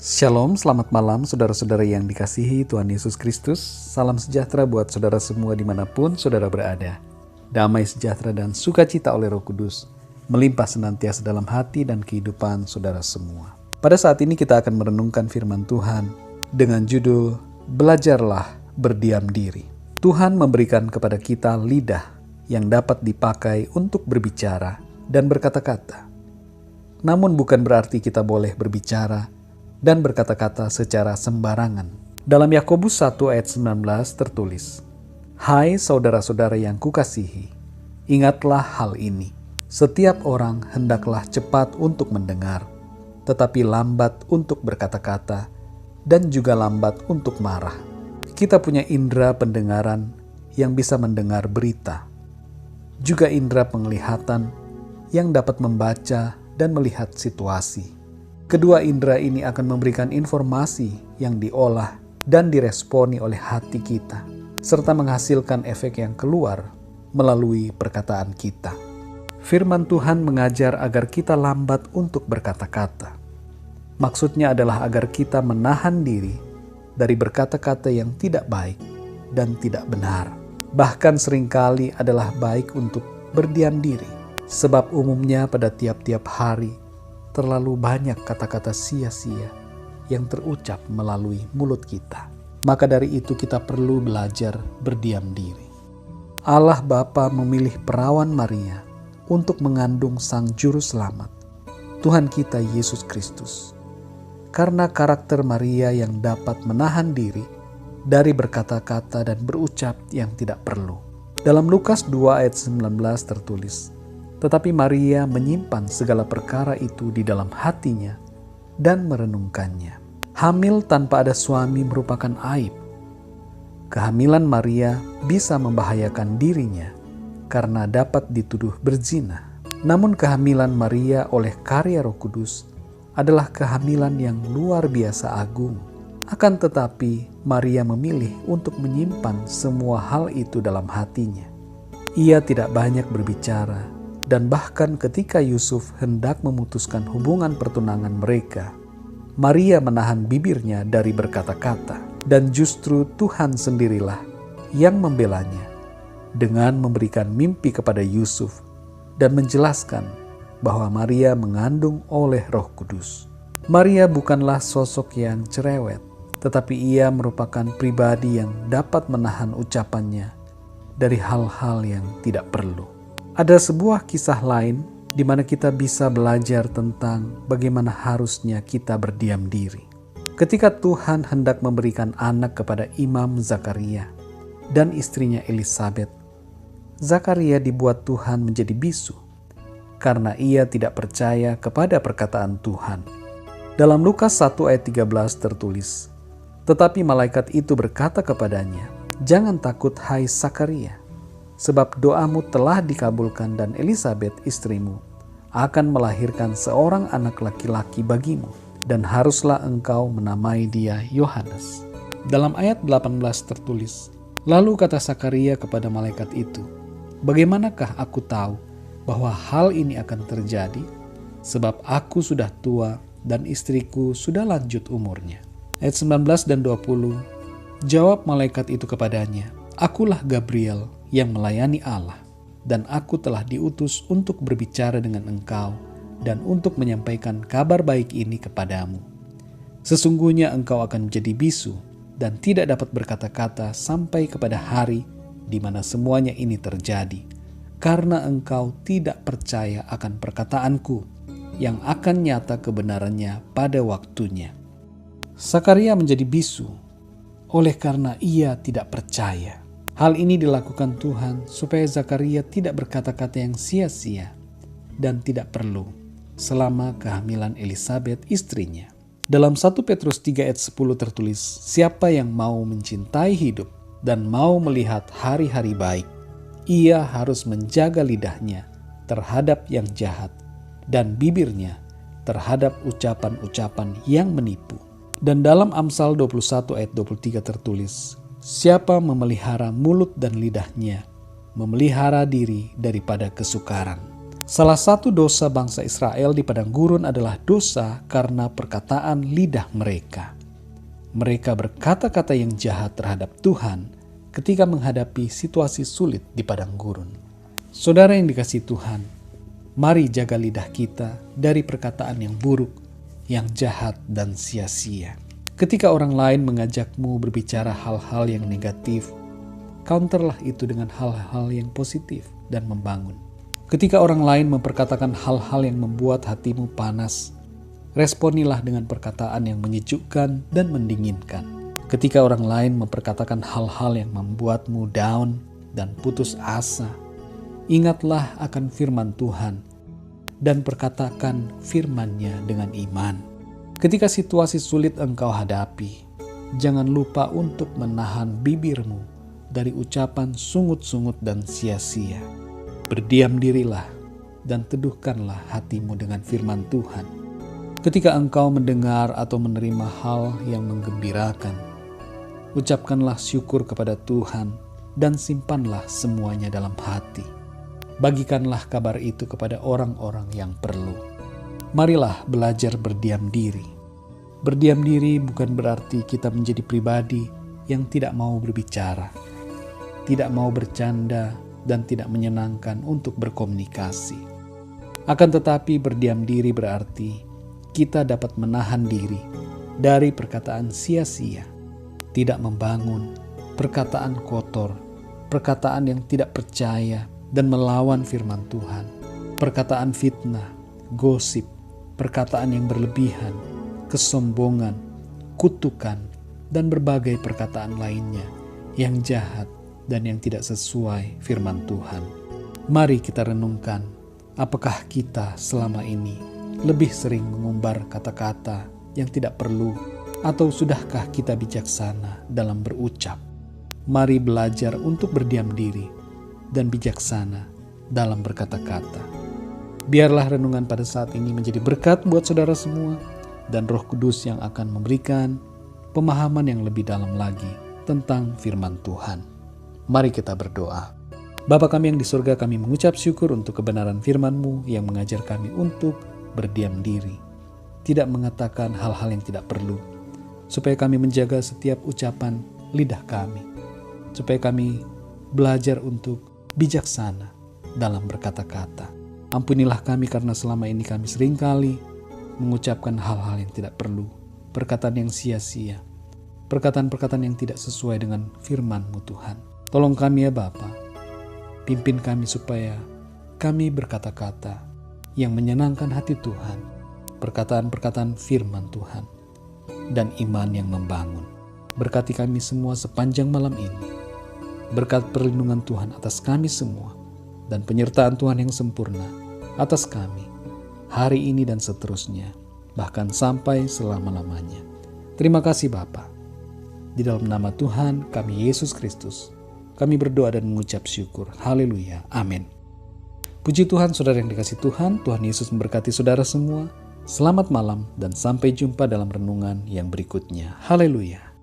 Shalom, selamat malam saudara-saudara yang dikasihi Tuhan Yesus Kristus. Salam sejahtera buat saudara semua dimanapun saudara berada. Damai sejahtera dan sukacita oleh Roh Kudus melimpah senantiasa dalam hati dan kehidupan saudara semua. Pada saat ini kita akan merenungkan firman Tuhan dengan judul Belajarlah Berdiam Diri. Tuhan memberikan kepada kita lidah yang dapat dipakai untuk berbicara dan berkata-kata. Namun bukan berarti kita boleh berbicara dan berkata-kata secara sembarangan. Dalam Yakobus 1 ayat 19 tertulis, "Hai saudara-saudara yang kukasihi, ingatlah hal ini. Setiap orang hendaklah cepat untuk mendengar, tetapi lambat untuk berkata-kata, dan juga lambat untuk marah." Kita punya indera pendengaran yang bisa mendengar berita, juga indera penglihatan yang dapat membaca dan melihat situasi. Kedua indera ini akan memberikan informasi yang diolah dan diresponi oleh hati kita, serta menghasilkan efek yang keluar melalui perkataan kita. Firman Tuhan mengajar agar kita lambat untuk berkata-kata. Maksudnya adalah agar kita menahan diri dari berkata-kata yang tidak baik dan tidak benar. Bahkan seringkali adalah baik untuk berdiam diri, sebab umumnya pada tiap-tiap hari terlalu banyak kata-kata sia-sia yang terucap melalui mulut kita. Maka dari itu kita perlu belajar berdiam diri. Allah Bapa memilih perawan Maria untuk mengandung Sang Juru Selamat, Tuhan kita Yesus Kristus. Karena karakter Maria yang dapat menahan diri dari berkata-kata dan berucap yang tidak perlu. Dalam Lukas 2 ayat 19 tertulis, "Tetapi Maria menyimpan segala perkara itu di dalam hatinya dan merenungkannya." Hamil tanpa ada suami merupakan aib. Kehamilan Maria bisa membahayakan dirinya karena dapat dituduh berzina. Namun kehamilan Maria oleh karya Roh Kudus adalah kehamilan yang luar biasa agung. Akan tetapi Maria memilih untuk menyimpan semua hal itu dalam hatinya. Ia tidak banyak berbicara, dan bahkan ketika Yusuf hendak memutuskan hubungan pertunangan mereka, Maria menahan bibirnya dari berkata-kata, dan justru Tuhan sendirilah yang membelanya dengan memberikan mimpi kepada Yusuf dan menjelaskan bahwa Maria mengandung oleh Roh Kudus. Maria bukanlah sosok yang cerewet, tetapi ia merupakan pribadi yang dapat menahan ucapannya dari hal-hal yang tidak perlu. Ada sebuah kisah lain di mana kita bisa belajar tentang bagaimana harusnya kita berdiam diri. Ketika Tuhan hendak memberikan anak kepada Imam Zakaria dan istrinya Elisabet, Zakaria dibuat Tuhan menjadi bisu karena ia tidak percaya kepada perkataan Tuhan. Dalam Lukas 1 ayat 13 tertulis, "Tetapi malaikat itu berkata kepadanya, 'Jangan takut hai Zakaria, sebab doamu telah dikabulkan dan Elisabet istrimu akan melahirkan seorang anak laki-laki bagimu, dan haruslah engkau menamai dia Yohanes.'" Dalam ayat 18 tertulis, "Lalu kata Zakaria kepada malaikat itu, 'Bagaimanakah aku tahu bahwa hal ini akan terjadi? Sebab aku sudah tua dan istriku sudah lanjut umurnya.'" Ayat 19 dan 20, jawab malaikat itu kepadanya, "Akulah Gabriel yang melayani Allah, dan aku telah diutus untuk berbicara dengan engkau dan untuk menyampaikan kabar baik ini kepadamu. Sesungguhnya engkau akan menjadi bisu dan tidak dapat berkata-kata sampai kepada hari di mana semuanya ini terjadi, karena engkau tidak percaya akan perkataanku yang akan nyata kebenarannya pada waktunya." Zakaria menjadi bisu oleh karena ia tidak percaya. Hal ini dilakukan Tuhan supaya Zakaria tidak berkata-kata yang sia-sia dan tidak perlu selama kehamilan Elisabet istrinya. Dalam 1 Petrus 3 ayat 10 tertulis, "Siapa yang mau mencintai hidup dan mau melihat hari-hari baik, ia harus menjaga lidahnya terhadap yang jahat dan bibirnya terhadap ucapan-ucapan yang menipu." Dan dalam Amsal 21 ayat 23 tertulis, "Siapa memelihara mulut dan lidahnya, memelihara diri daripada kesukaran." Salah satu dosa bangsa Israel di padang gurun adalah dosa karena perkataan lidah mereka. Mereka berkata-kata yang jahat terhadap Tuhan ketika menghadapi situasi sulit di padang gurun. Saudara yang dikasihi Tuhan, mari jaga lidah kita dari perkataan yang buruk, yang jahat dan sia-sia. Ketika orang lain mengajakmu berbicara hal-hal yang negatif, counterlah itu dengan hal-hal yang positif dan membangun. Ketika orang lain memperkatakan hal-hal yang membuat hatimu panas, responilah dengan perkataan yang menyejukkan dan mendinginkan. Ketika orang lain memperkatakan hal-hal yang membuatmu down dan putus asa, ingatlah akan firman Tuhan dan perkatakan firman-Nya dengan iman. Ketika situasi sulit engkau hadapi, jangan lupa untuk menahan bibirmu dari ucapan sungut-sungut dan sia-sia. Berdiam dirilah dan teduhkanlah hatimu dengan firman Tuhan. Ketika engkau mendengar atau menerima hal yang menggembirakan, ucapkanlah syukur kepada Tuhan dan simpanlah semuanya dalam hati. Bagikanlah kabar itu kepada orang-orang yang perlu. Marilah belajar berdiam diri. Berdiam diri bukan berarti kita menjadi pribadi yang tidak mau berbicara, tidak mau bercanda, dan tidak menyenangkan untuk berkomunikasi. Akan tetapi berdiam diri berarti kita dapat menahan diri dari perkataan sia-sia, tidak membangun, perkataan kotor, perkataan yang tidak percaya dan melawan firman Tuhan, perkataan fitnah, gosip, perkataan yang berlebihan, kesombongan, kutukan, dan berbagai perkataan lainnya yang jahat dan yang tidak sesuai firman Tuhan. Mari kita renungkan, apakah kita selama ini lebih sering mengumbar kata-kata yang tidak perlu, atau sudahkah kita bijaksana dalam berucap? Mari belajar untuk berdiam diri dan bijaksana dalam berkata-kata. Biarlah renungan pada saat ini menjadi berkat buat saudara semua, dan Roh Kudus yang akan memberikan pemahaman yang lebih dalam lagi tentang firman Tuhan. Mari kita berdoa. Bapa kami yang di surga, kami mengucap syukur untuk kebenaran firman-Mu yang mengajar kami untuk berdiam diri, tidak mengatakan hal-hal yang tidak perlu, supaya kami menjaga setiap ucapan lidah kami, supaya kami belajar untuk bijaksana dalam berkata-kata. Ampunilah kami karena selama ini kami seringkali mengucapkan hal-hal yang tidak perlu, perkataan yang sia-sia, perkataan-perkataan yang tidak sesuai dengan firman-Mu Tuhan. Tolong kami ya Bapa, pimpin kami supaya kami berkata-kata yang menyenangkan hati Tuhan, perkataan-perkataan firman Tuhan, dan iman yang membangun. Berkati kami semua sepanjang malam ini. Berkat perlindungan Tuhan atas kami semua, dan penyertaan Tuhan yang sempurna atas kami, hari ini dan seterusnya, bahkan sampai selama-lamanya. Terima kasih Bapa. Di dalam nama Tuhan kami Yesus Kristus, kami berdoa dan mengucap syukur. Haleluya. Amin. Puji Tuhan, saudara yang dikasihi Tuhan. Tuhan Yesus memberkati saudara semua. Selamat malam dan sampai jumpa dalam renungan yang berikutnya. Haleluya.